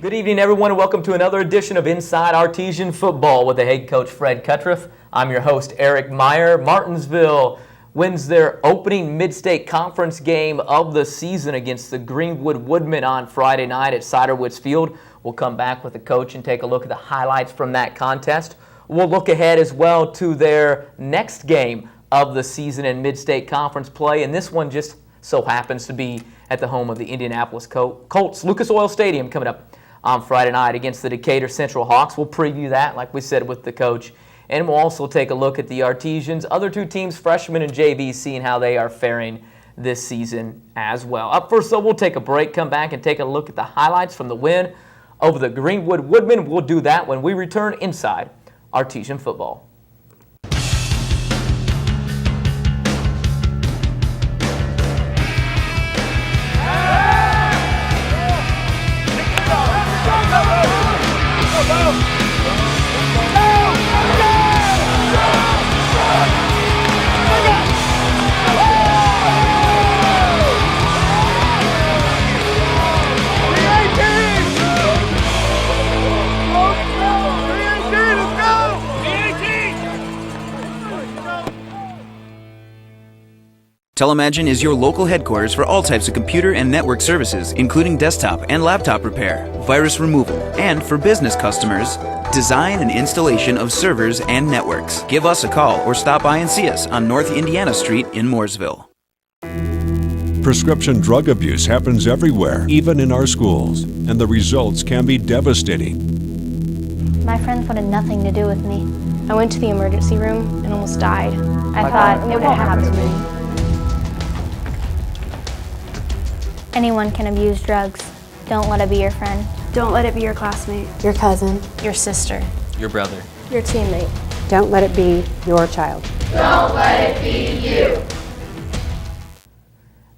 Good evening, everyone, and welcome to another edition of Inside Artesian Football with the head coach, Fred Kutruff. I'm your host, Eric Meyer. Martinsville wins their opening Mid-State Conference game of the season against the Greenwood Woodmen on Friday night at Ciderwoods Field. We'll come back with the coach and take a look at the highlights from that contest. We'll look ahead as well to their next game of the season in Mid-State Conference play, and this one just so happens to be at the home of the Indianapolis Colts, Lucas Oil Stadium, coming up on Friday night against the Decatur Central Hawks. We'll preview that, like we said, with the coach. And we'll also take a look at the Artesians, other two teams, freshmen and JV, seeing how they are faring this season as well. Up first, though, we'll take a break, come back, and take a look at the highlights from the win over the Greenwood Woodmen. We'll do that when we return inside Artesian Football. Telemagine is your local headquarters for all types of computer and network services, including desktop and laptop repair, virus removal, and for business customers, design and installation of servers and networks. Give us a call or stop by and see us on North Indiana Street in Mooresville. Prescription drug abuse happens everywhere, even in our schools, and the results can be devastating. My friends wanted nothing to do with me. I went to the emergency room and almost died. I thought it would happen to me. Anyone can abuse drugs. Don't let it be your friend. Don't let it be your classmate, your cousin, your sister, Your brother. your teammate. don't let it be your child. Don't let it be you.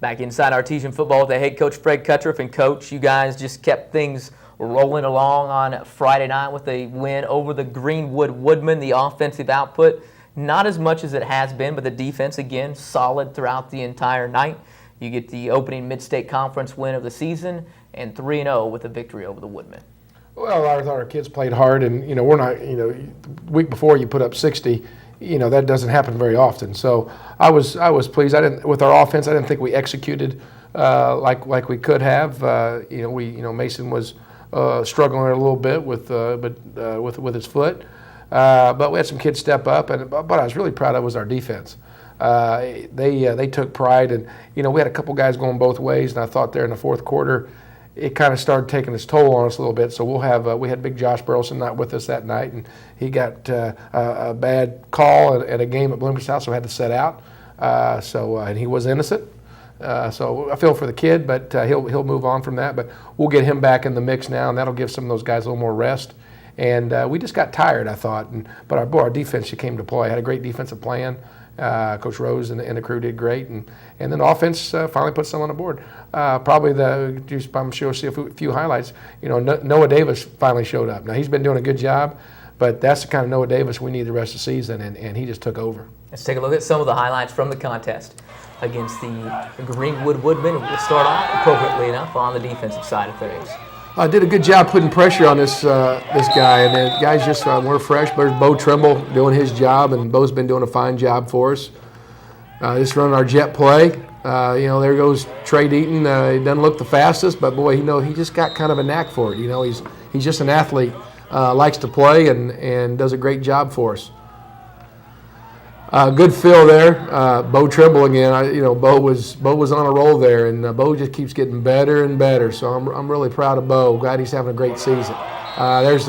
Back inside Artesian Football with the head coach, Fred Kutruff. And coach, you guys just kept things rolling along on Friday night with a win over the Greenwood Woodmen. The offensive output, not as much as it has been, but the defense, again, solid throughout the entire night. You get the opening Mid-State Conference win of the season and 3-0 with a victory over the Woodmen. Well, I thought our kids played hard, and we're not. The week before you put up 60, that doesn't happen very often. So I was pleased. With our offense. I didn't think we executed like we could have. Mason was struggling a little bit with his foot, but we had some kids step up, and what I was really proud of was our defense. They took pride, and we had a couple guys going both ways, and I thought there in the fourth quarter it kind of started taking its toll on us a little bit. So we had big Josh Burleson not with us that night, and he got a bad call at a game at Bloomington, so had to sit out. And he was innocent. So I feel for the kid, but he'll move on from that. But we'll get him back in the mix now, and that'll give some of those guys a little more rest. And we just got tired, I thought. But our defense came to play. Had a great defensive plan. Coach Rose and the crew did great, and then offense finally put some on the board. I'm sure we'll see a few highlights. Noah Davis finally showed up. Now he's been doing a good job, but that's the kind of Noah Davis we need the rest of the season, and he just took over. Let's take a look at some of the highlights from the contest against the Greenwood Woodmen. We'll start off appropriately enough on the defensive side of things. Did a good job putting pressure on this guy, and the guys just we're fresh. There's Bo Trimble doing his job, and Bo's been doing a fine job for us. Just running our jet play. There goes Trey Deaton. He doesn't look the fastest, but boy, he just got kind of a knack for it. He's just an athlete, likes to play, and does a great job for us. Good fill there, Bo Trimble again. Bo was on a roll there, and Bo just keeps getting better and better. So I'm really proud of Bo. Glad he's having a great season. There's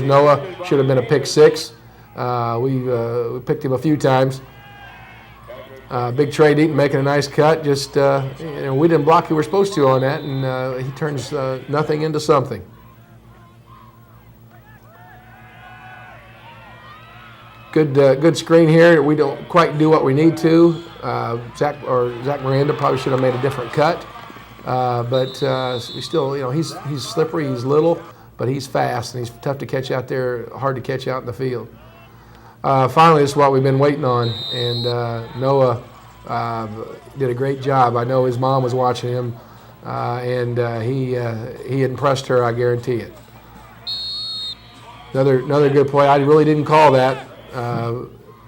Noah. Should have been a pick six. We picked him a few times. Big Trey Deaton making a nice cut. Just we didn't block who we were supposed to on that, and he turns nothing into something. Good screen here. We don't quite do what we need to. Zach Miranda probably should have made a different cut, but still, he's slippery. He's little, but he's fast and he's tough to catch out there. Hard to catch out in the field. Finally, this is what we've been waiting on, and Noah did a great job. I know his mom was watching him and he impressed her, I guarantee it. Another good play. I really didn't call that.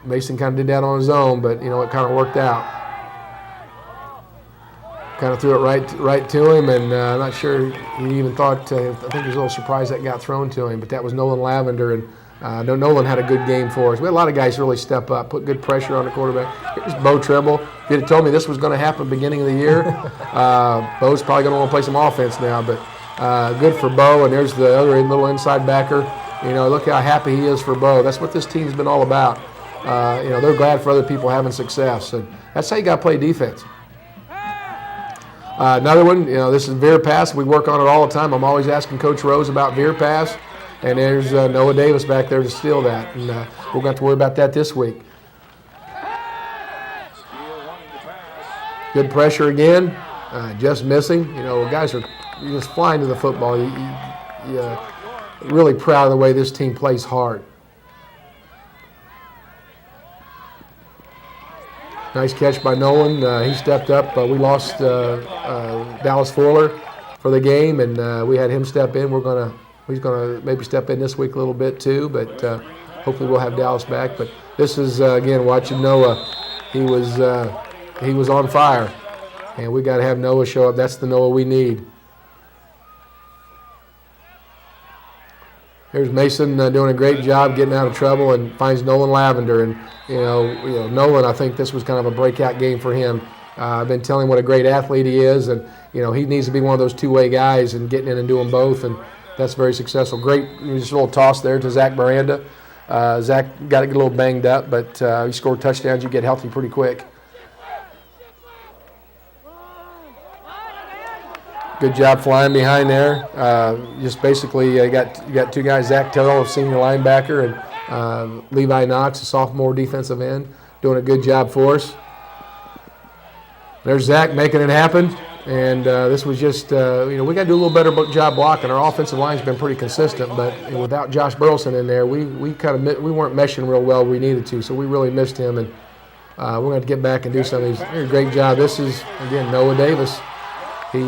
Mason kind of did that on his own, but it kind of worked out. Kind of threw it right to him, and I'm not sure he even thought. I think he was a little surprised that got thrown to him, but that was Nolan Lavender, and Nolan had a good game for us. We had a lot of guys really step up, put good pressure on the quarterback. Here's Bo Tribble. If you'd have told me this was going to happen beginning of the year, Bo's probably going to want to play some offense now, but good for Bo. And there's the other little inside backer. Look how happy he is for Bo. That's what this team's been all about. They're glad for other people having success, and that's how you got to play defense. Another one, this is veer pass. We work on it all the time. I'm always asking Coach Rose about veer pass, and there's Noah Davis back there to steal that, and we're going to have to worry about that this week. Good pressure again, just missing. Guys are just flying to the football. You're really proud of the way this team plays hard. Nice catch by Nolan. He stepped up. We lost Dallas Fuller for the game, and we had him step in. He's gonna maybe step in this week a little bit too, but hopefully we'll have Dallas back. But this is again watching Noah. He was on fire, and we got to have Noah show up. That's the Noah we need. There's Mason doing a great job getting out of trouble and finds Nolan Lavender. And, Nolan, I think this was kind of a breakout game for him. I've been telling him what a great athlete he is. And, he needs to be one of those two-way guys and getting in and doing both. And that's very successful. Great just a little toss there to Zach Miranda. Zach got to get a little banged up, but he scored touchdowns. You get healthy pretty quick. Good job flying behind there. Just basically, you got two guys, Zach Terrell, a senior linebacker, and Levi Knox, a sophomore defensive end, doing a good job for us. There's Zach making it happen, and this was just, we got to do a little better job blocking. Our offensive line's been pretty consistent, but without Josh Burleson in there, we weren't meshing real well where we needed to, so we really missed him, and we're going to get back and do some of these. Here's a great job. This is, again, Noah Davis. He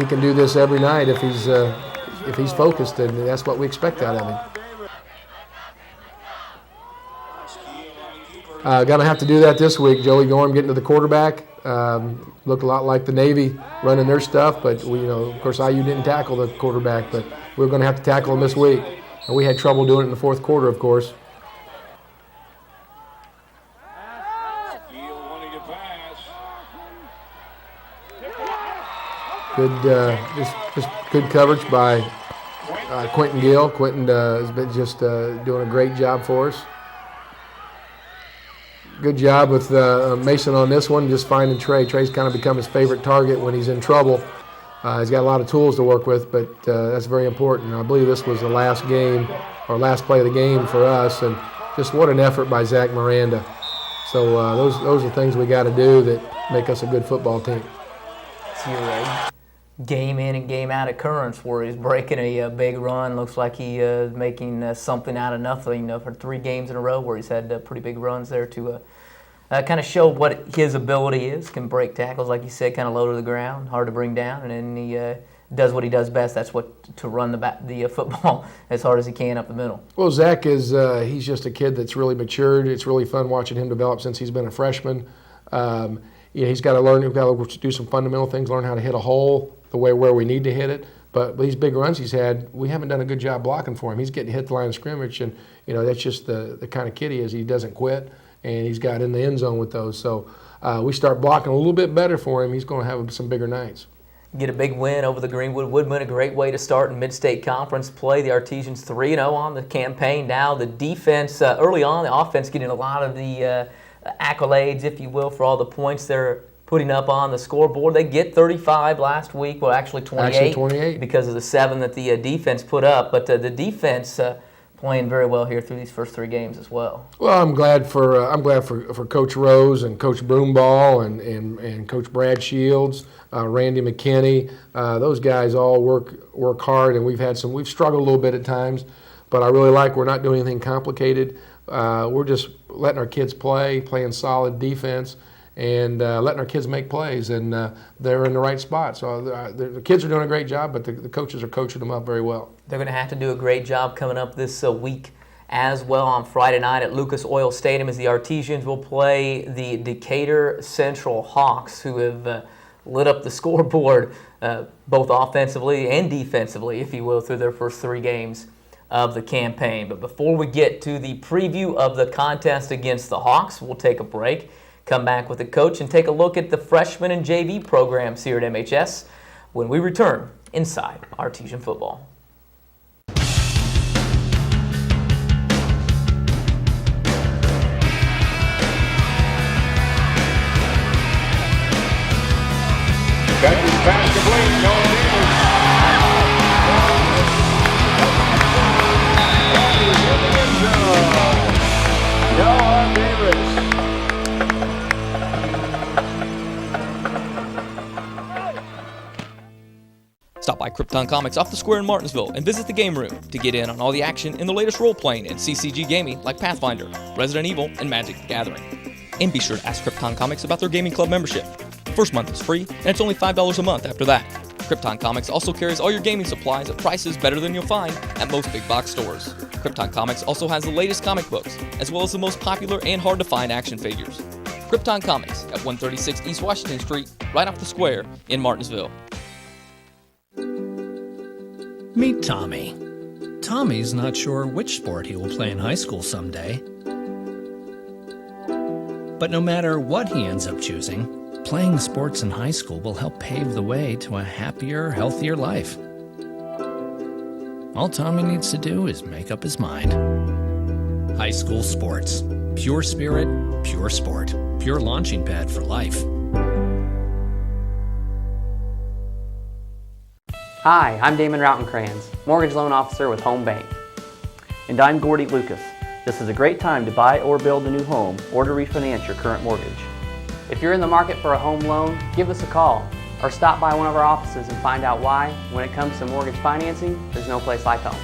can do this every night if he's focused, and that's what we expect out of him. Going to have to do that this week. Joey Gorham getting to the quarterback. Looked a lot like the Navy running their stuff, but of course, IU didn't tackle the quarterback, but we're going to have to tackle him this week. And we had trouble doing it in the fourth quarter, of course. Good, just good coverage by Quentin Gill. Quentin has been just doing a great job for us. Good job with Mason on this one, just finding Trey. Trey's kind of become his favorite target when he's in trouble. He's got a lot of tools to work with, but that's very important. I believe this was the last game or last play of the game for us, and just what an effort by Zach Miranda. So those are things we got to do that make us a good football team. Game in and game out occurrence where he's breaking a big run. Looks like he making something out of nothing for 3 games in a row where he's had pretty big runs there to kind of show what his ability is. Can break tackles, like you said, kind of low to the ground, hard to bring down, and then he does what he does best. That's to run the football as hard as he can up the middle. Well, Zach is he's just a kid that's really matured. It's really fun watching him develop since he's been a freshman. He's got to learn. He's got to do some fundamental things, learn how to hit a hole the way where we need to hit it. But these big runs he's had, we haven't done a good job blocking for him. He's getting hit the line of scrimmage, and that's just the kind of kid he is. He doesn't quit, and he's got in the end zone with those. So we start blocking a little bit better for him. He's going to have some bigger nights. Get a big win over the Greenwood Woodmen, a great way to start in Mid-State Conference play. The Artesians 3-0 on the campaign now. The defense, early on, the offense getting a lot of the accolades, if you will, for all the points they're putting up on the scoreboard. They get 35 last week, well, actually 28 because of the 7 that the defense put up. But the defense playing very well here through these first 3 games as well. Well, I'm glad for Coach Rose and Coach Broomball and Coach Brad Shields, Randy McKinney. Those guys all work hard, and we've struggled a little bit at times, but I really like we're not doing anything complicated. We're just letting our kids playing solid defense. and letting our kids make plays, and they're in the right spot. So the kids are doing a great job, but the coaches are coaching them up very well. They're going to have to do a great job coming up this week as well. On Friday night at Lucas Oil Stadium, as the Artesians will play the Decatur Central Hawks, who have lit up the scoreboard both offensively and defensively, if you will, through their first 3 games of the campaign. But before we get to the preview of the contest against the Hawks, we'll take a break, come back with the coach, and take a look at the freshman and JV programs here at MHS when we return inside Artesian Football. Catches pass complete. Noah Stop by Krypton Comics off the square in Martinsville and visit the game room to get in on all the action in the latest role-playing and CCG gaming like Pathfinder, Resident Evil, and Magic the Gathering. And be sure to ask Krypton Comics about their gaming club membership. First month is free, and it's only $5 a month after that. Krypton Comics also carries all your gaming supplies at prices better than you'll find at most big box stores. Krypton Comics also has the latest comic books, as well as the most popular and hard-to-find action figures. Krypton Comics at 136 East Washington Street, right off the square in Martinsville. Meet Tommy. Tommy's not sure which sport he will play in high school someday. But no matter what he ends up choosing, playing sports in high school will help pave the way to a happier, healthier life. All Tommy needs to do is make up his mind. High school sports. Pure spirit, pure sport. Pure launching pad for life. Hi, I'm Damon Routencrans, mortgage loan officer with Home Bank. And I'm Gordy Lucas. This is a great time to buy or build a new home or to refinance your current mortgage. If you're in the market for a home loan, give us a call or stop by one of our offices and find out why, when it comes to mortgage financing, there's no place like home.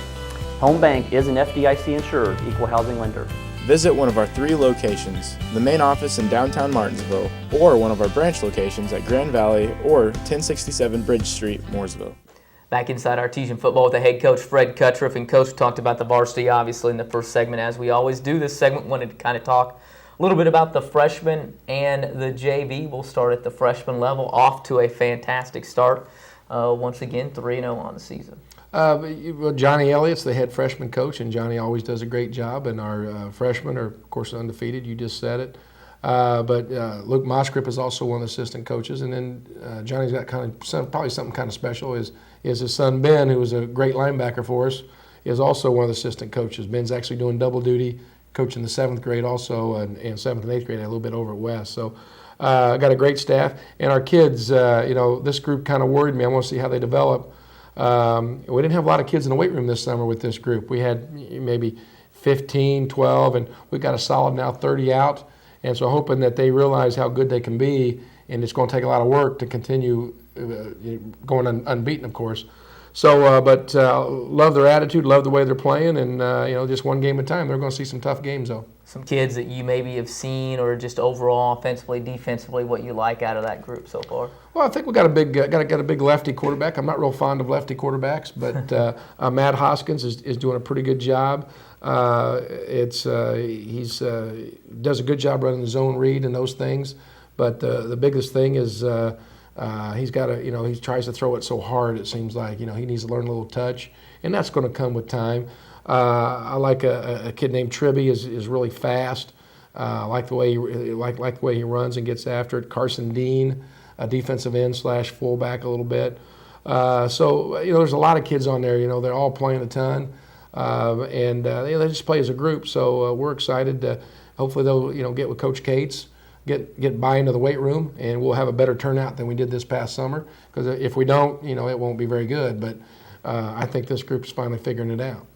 Home Bank is an FDIC insured equal housing lender. Visit one of our 3 locations, the main office in downtown Martinsville, or one of our branch locations at Grand Valley or 1067 Bridge Street, Mooresville. Back inside Artesian Football with the head coach, Fred Kutruff. And Coach talked about the varsity, obviously, in the first segment, as we always do. This segment wanted to kind of talk a little bit about the freshmen and the JV. We'll start at the freshman level, off to a fantastic start. Once again, 3-0 on the season. Johnny Elliott's the head freshman coach, and Johnny always does a great job. And our freshmen are, of course, undefeated. You just said it. But Luke Moskrip is also one of the assistant coaches. And then Johnny's got probably something kind of special is his son Ben, who was a great linebacker for us, is also one of the assistant coaches. Ben's actually doing double duty, coaching the 7th grade also, and 7th and 8th grade a little bit over at West. So got a great staff. And our kids, this group kind of worried me. I want to see how they develop. We didn't have a lot of kids in the weight room this summer with this group. We had maybe 15, 12, and we got a solid now 30 out. And so hoping that they realize how good they can be, and it's going to take a lot of work to continue going unbeaten, of course. So, but love their attitude, love the way they're playing, and just one game at a time. They're going to see some tough games, though. Some kids that you maybe have seen, or just overall, offensively, defensively, what you like out of that group so far? Well, I think we got a big lefty quarterback. I'm not real fond of lefty quarterbacks, but Matt Hoskins is doing a pretty good job. He's does a good job running the zone read and those things. But the biggest thing is he's got he tries to throw it so hard. It seems like he needs to learn a little touch, and that's going to come with time. I like a kid named Tribby is really fast. I like the way he runs and gets after it. Carson Dean, a defensive end / fullback a little bit. So there's a lot of kids on there. They're all playing a ton, and they just play as a group. So we're excited to hopefully they'll get with Coach Cates. Get buy into the weight room, and we'll have a better turnout than we did this past summer. Because if we don't, it won't be very good. But I think this group is finally figuring it out.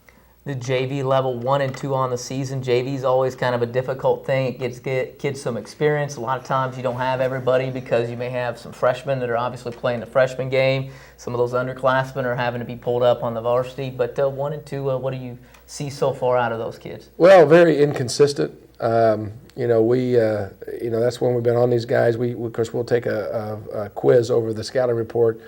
The JV level 1 and 2 on the season. JV is always kind of a difficult thing. It gives kids some experience. A lot of times you don't have everybody because you may have some freshmen that are obviously playing the freshman game. Some of those underclassmen are having to be pulled up on the varsity. But 1 and 2, what do you see so far out of those kids? Well, very inconsistent. that's when we've been on these guys. Of course, we'll take a quiz over the scouting report,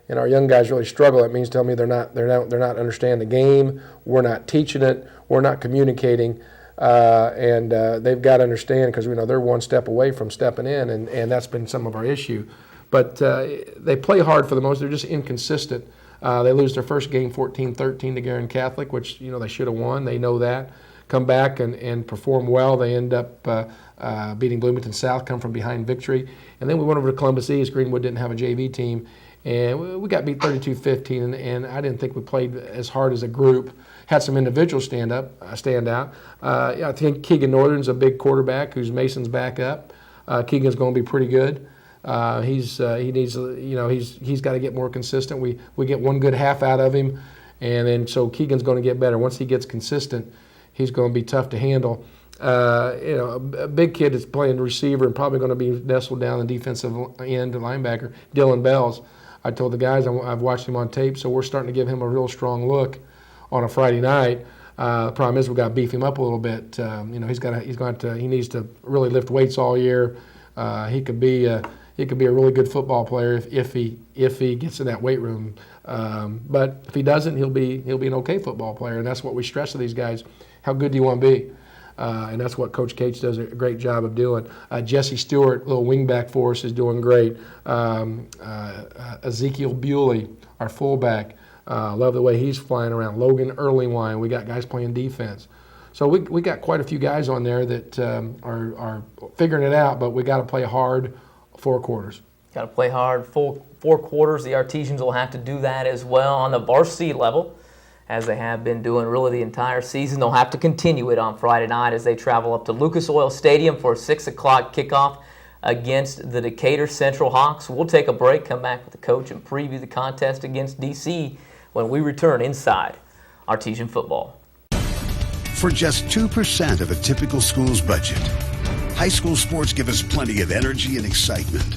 and our young guys really struggle. That means tell me they're not understanding the game. We're not teaching it. We're not communicating, and they've got to understand because they're one step away from stepping in, and that's been some of our issue. But they play hard for the most. They're just inconsistent. They lose their first game 14-13 to Guerin Catholic, which they should have won. They know that. Come back and perform well. They end up beating Bloomington South, come from behind victory. And then we went over to Columbus East. Greenwood didn't have a JV team. And we got beat 32-15, and I didn't think we played as hard as a group. Had some individuals stand out. I think Keegan Northern's a big quarterback who's Mason's backup. Keegan's going to be pretty good. He's got to get more consistent. We get one good half out of him, and then so Keegan's going to get better. Once he gets consistent, he's going to be tough to handle. A big kid that's playing receiver and probably going to be nestled down the defensive end, linebacker, Dylan Bells. I told the guys I've watched him on tape, so we're starting to give him a real strong look on a Friday night. The problem is we've got to beef him up a little bit. He needs to really lift weights all year. He could be a really good football player if he gets in that weight room. But if he doesn't, he'll be an okay football player, and that's what we stress to these guys. How good do you want to be? And that's what Coach Cates does a great job of doing. Jesse Stewart, little wingback for us, is doing great. Ezekiel Bewley, our fullback, love the way he's flying around. Logan Earlywine, we got guys playing defense. So we got quite a few guys on there that are figuring it out, but we got to play hard 4 quarters. Got to play hard full 4 quarters. The Artesians will have to do that as well on the varsity level, as they have been doing really the entire season. They'll have to continue it on Friday night as they travel up to Lucas Oil Stadium for a 6 o'clock kickoff against the Decatur Central Hawks. We'll take a break, come back with the coach, and preview the contest against DC when we return inside Artesian Football. For just 2% of a typical school's budget, high school sports give us plenty of energy and excitement.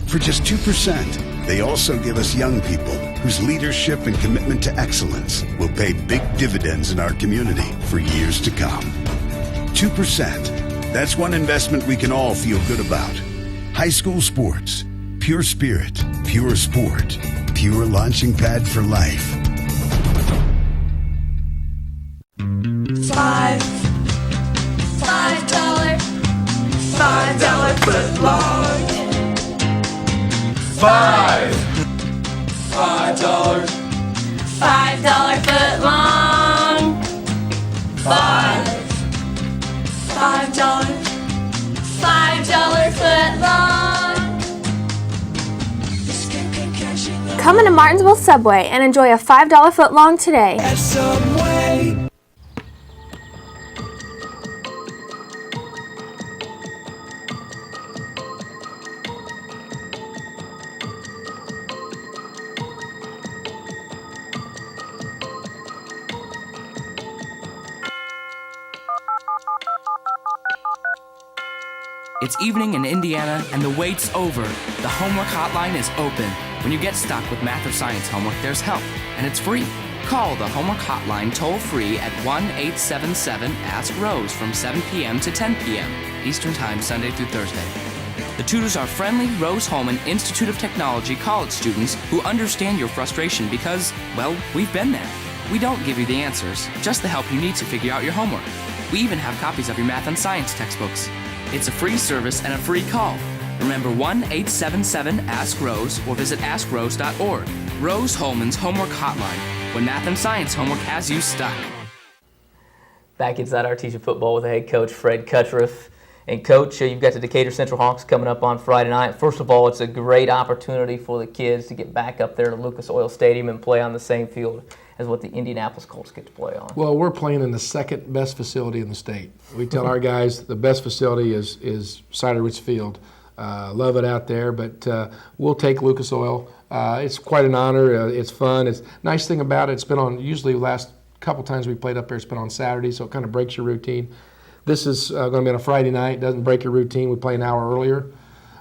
For just 2%, they also give us young people whose leadership and commitment to excellence will pay big dividends in our community for years to come. 2%. That's one investment we can all feel good about. High school sports. Pure spirit, pure sport, pure launching pad for life. $5 foot long. $5 foot long. $5 foot long. Come into Martinsville Subway and enjoy a $5 footlong today. At Subway. It's evening in Indiana, and the wait's over. The homework hotline is open. When you get stuck with math or science homework, there's help, and it's free. Call the homework hotline toll-free at 1-877-ASK-ROSE from 7 p.m. to 10 p.m. Eastern Time, Sunday through Thursday. The tutors are friendly Rose-Hulman Institute of Technology college students who understand your frustration because, well, we've been there. We don't give you the answers, just the help you need to figure out your homework. We even have copies of your math and science textbooks. It's a free service and a free call. Remember 1-877-ASK-ROSE or visit askrose.org. Rose-Hulman's Homework Hotline, when math and science homework has you stuck. Back inside Artesian Football with the head coach, Fred Kutruff. And Coach, you've got the Decatur Central Hawks coming up on Friday night. First of all, it's a great opportunity for the kids to get back up there to Lucas Oil Stadium and play on the same field as what the Indianapolis Colts get to play on. Well, we're playing in the second best facility in the state. We tell our guys the best facility is Cider Ridge Field. Love it out there, but we'll take Lucas Oil. It's quite an honor. It's fun. It's nice thing about it. It's been on usually the last couple times we played up there. It's been on Saturday, so it kind of breaks your routine. This is going to be on a Friday night. It doesn't break your routine. We play an hour earlier.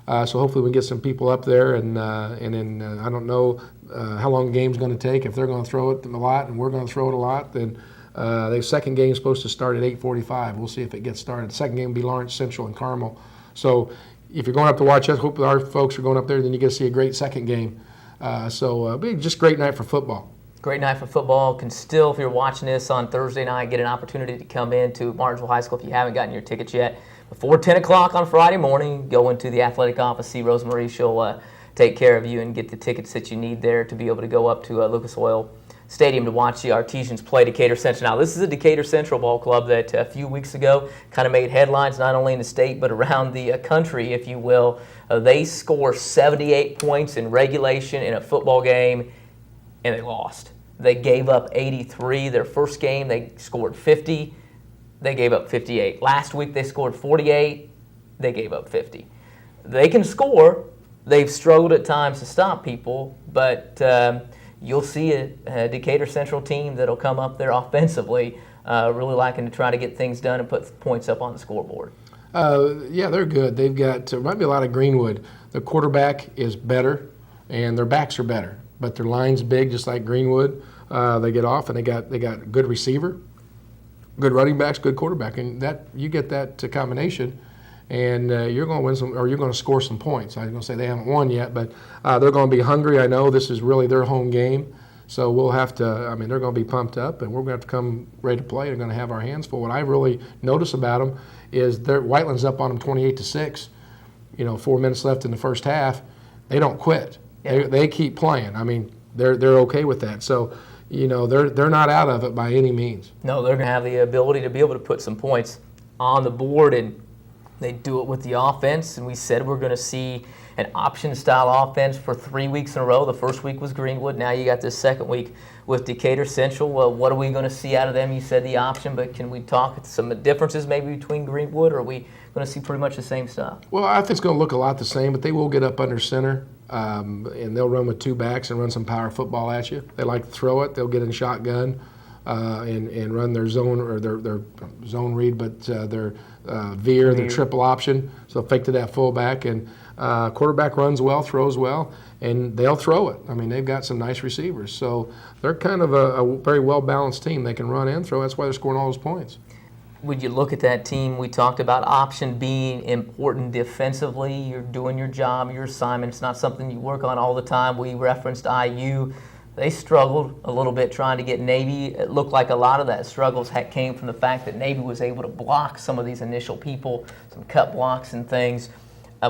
So hopefully we can get some people up there, and then I don't know how long the game's going to take. If they're going to throw it a lot and we're going to throw it a lot, then The second game is supposed to start at 8:45. We'll see if it gets started. The second game will be Lawrence Central and Carmel. So if you're going up to watch us, hope our folks are going up there, then you get to see a great second game. It'll be just a great night for football. Great night for football. Can still, if you're watching this on Thursday night, get an opportunity to come into Martinsville High School if you haven't gotten your tickets yet. Before 10 o'clock on Friday morning, go into the athletic office, see Rosemarie. She'll take care of you and get the tickets that you need there to be able to go up to Lucas Oil Stadium to watch the Artesians play Decatur Central. Now, this is a Decatur Central ball club that a few weeks ago kind of made headlines not only in the state but around the country, if you will. They score 78 points in regulation in a football game, and they lost. They gave up 83. Their first game, they scored 50. They gave up 58. Last week, they scored 48. They gave up 50. They can score. They've struggled at times to stop people, but you'll see a Decatur Central team that'll come up there offensively, really liking to try to get things done and put points up on the scoreboard. Yeah, they're good. They've got, might be a lot of Greenwood. The quarterback is better, and their backs are better, but their line's big, just like Greenwood. They get off, and they got good receiver, good running backs, good quarterback, and that you get that combination, and you're going to win some, or you're going to score some points. I was going to say they haven't won yet, but they're going to be hungry. I know this is really their home game, so we'll have to. I mean, they're going to be pumped up, and we're going to have to come ready to play. They're going to have our hands full. What I really notice about them is Whiteland's up on them 28-6. 4 minutes left in the first half. They don't quit. Yeah. They keep playing. I mean, they're okay with that. So, they're not out of it by any means. No, they're going to have the ability to be able to put some points on the board, and they do it with the offense. And we said we're going to see an option-style offense for 3 weeks in a row. The first week was Greenwood. Now you got this second week with Decatur Central. Well, what are we going to see out of them? You said the option, but can we talk some differences maybe between Greenwood, or are we going to see pretty much the same stuff? Well, I think it's going to look a lot the same, but they will get up under center, and they'll run with two backs and run some power football at you. They like to throw it. They'll get in shotgun and run their zone, or their zone read, but their veer, their triple option. So fake to that fullback, and quarterback runs well, throws well, and they'll throw it. I mean, they've got some nice receivers. So they're kind of a very well-balanced team. They can run and throw. That's why they're scoring all those points. Would you look at that team? We talked about option being important defensively. You're doing your job, your assignment. It's not something you work on all the time. We referenced IU. They struggled a little bit trying to get Navy. It looked like a lot of that struggles came from the fact that Navy was able to block some of these initial people, some cut blocks and things.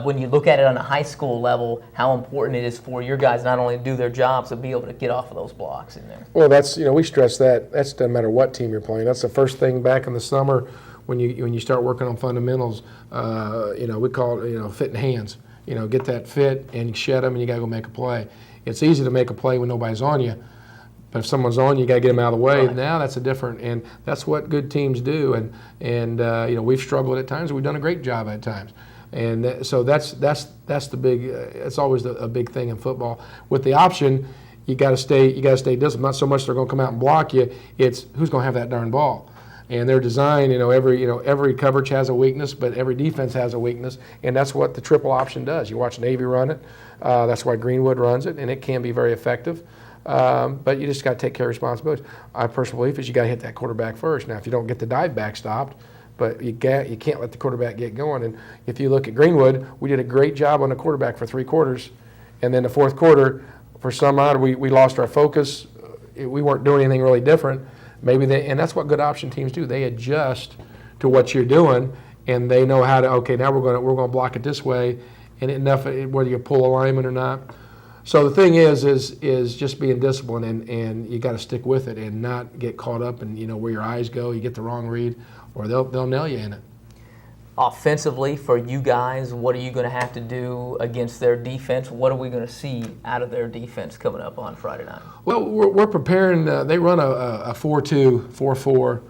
When you look at it on a high school level, how important it is for your guys not only to do their jobs, but be able to get off of those blocks in there. Well, that's, we stress that. That doesn't matter what team you're playing. That's the first thing back in the summer when you start working on fundamentals. We call it, fitting hands. Get that fit and shed them, and you got to go make a play. It's easy to make a play when nobody's on you, but if someone's on you, got to get them out of the way. Right. Now that's and that's what good teams do. And we've struggled at times. We've done a great job at times. And so that's the big. It's always a big thing in football. With the option, you got to stay disciplined. Not so much they're going to come out and block you. It's who's going to have that darn ball. And they're designed. Every coverage has a weakness, but every defense has a weakness, and that's what the triple option does. You watch Navy run it. That's why Greenwood runs it, and it can be very effective. But you just got to take care of responsibilities. I personally believe is you got to hit that quarterback first. Now, if you don't get the dive back stopped. But you can't let the quarterback get going. And if you look at Greenwood, we did a great job on the quarterback for 3 quarters. And then the fourth quarter, for some odd, we lost our focus. We weren't doing anything really different. And that's what good option teams do. They adjust to what you're doing, and they know how to, now we're going to block it this way, and enough, whether you pull a lineman or not. So the thing is just being disciplined, and you got to stick with it and not get caught up in, where your eyes go. You get the wrong read, or they'll nail you in it. Offensively, for you guys, what are you going to have to do against their defense? What are we going to see out of their defense coming up on Friday night? Well, we're preparing. They run a 4-2, 4-4.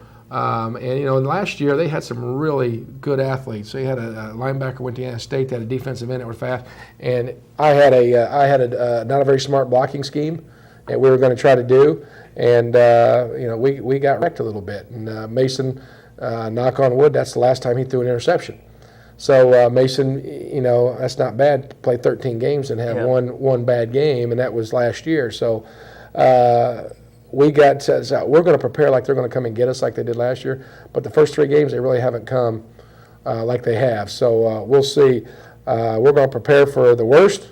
And last year they had some really good athletes. They had a linebacker went to Indiana State that had a defensive end that were fast, and I had a not a very smart blocking scheme that we were going to try to do, and we got wrecked a little bit. And Mason, knock on wood, that's the last time he threw an interception. So Mason, that's not bad to play 13 games and have one bad game, and that was last year. So we're going to prepare like they're going to come and get us like they did last year. But the first 3 games, they really haven't come like they have. So we'll see. We're going to prepare for the worst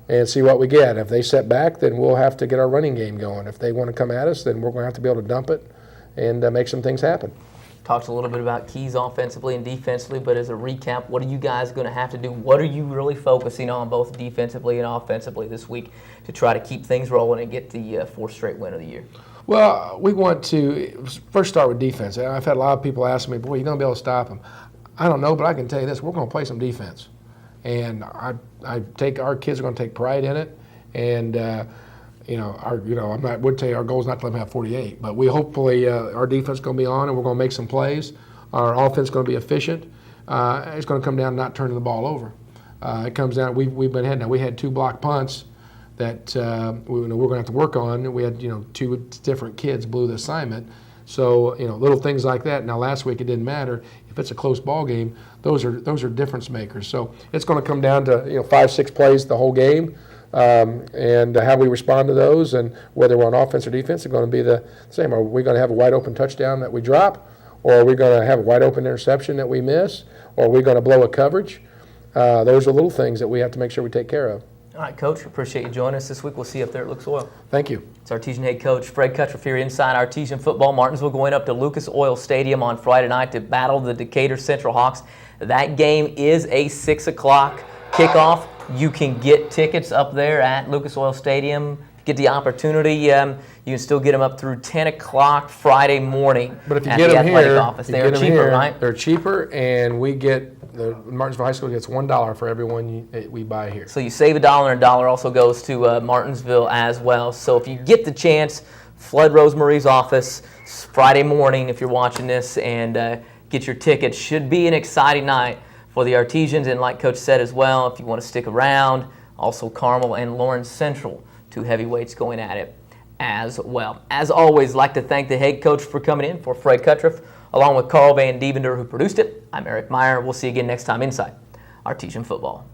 and see what we get. If they set back, then we'll have to get our running game going. If they want to come at us, then we're going to have to be able to dump it and make some things happen. Talked a little bit about keys offensively and defensively, but as a recap, what are you guys going to have to do? What are you really focusing on both defensively and offensively this week to try to keep things rolling and get the 4th straight win of the year? Well, we want to first start with defense. I've had a lot of people ask me, boy, you're going to be able to stop them. I don't know, but I can tell you this, we're going to play some defense. And our kids are going to take pride in it. And, I would tell you our goal is not to let them have 48, but we hopefully our defense is going to be on and we're going to make some plays. Our offense is going to be efficient. It's going to come down to not turning the ball over. It comes down. We've been ahead now. We had 2 block punts that we're going to have to work on. We had 2 different kids blew the assignment. So little things like that. Now last week it didn't matter. If it's a close ball game, those are difference makers. So it's going to come down to 5-6 plays the whole game. And how we respond to those, and whether we're on offense or defense, is going to be the same. Are we going to have a wide open touchdown that we drop, or are we going to have a wide open interception that we miss, or are we going to blow a coverage? Those are little things that we have to make sure we take care of. All right, Coach, appreciate you joining us this week. We'll see you up there at Lucas Oil. Thank you. It's Artesian head coach Fred Kutruff here inside Artesian football. Martinsville going up to Lucas Oil Stadium on Friday night to battle the Decatur Central Hawks. That game is a 6 o'clock kickoff. You can get tickets up there at Lucas Oil Stadium. Get the opportunity. You can still get them up through 10 o'clock Friday morning. But if you at get the them athletic here, office. They are cheaper, right? They're cheaper, and we get the Martinsville High School gets $1 for everyone we buy here. So you save $1, and $1 also goes to Martinsville as well. So if you get the chance, flood Rosemarie's office Friday morning if you're watching this, and get your tickets. Should be an exciting night for the Artesians, and like Coach said as well, if you want to stick around, also Carmel and Lawrence Central, 2 heavyweights going at it as well. As always, like to thank the head coach for coming in for Fred Kutruff, along with Carl Van Dievender who produced it. I'm Eric Meyer. We'll see you again next time inside Artesian Football.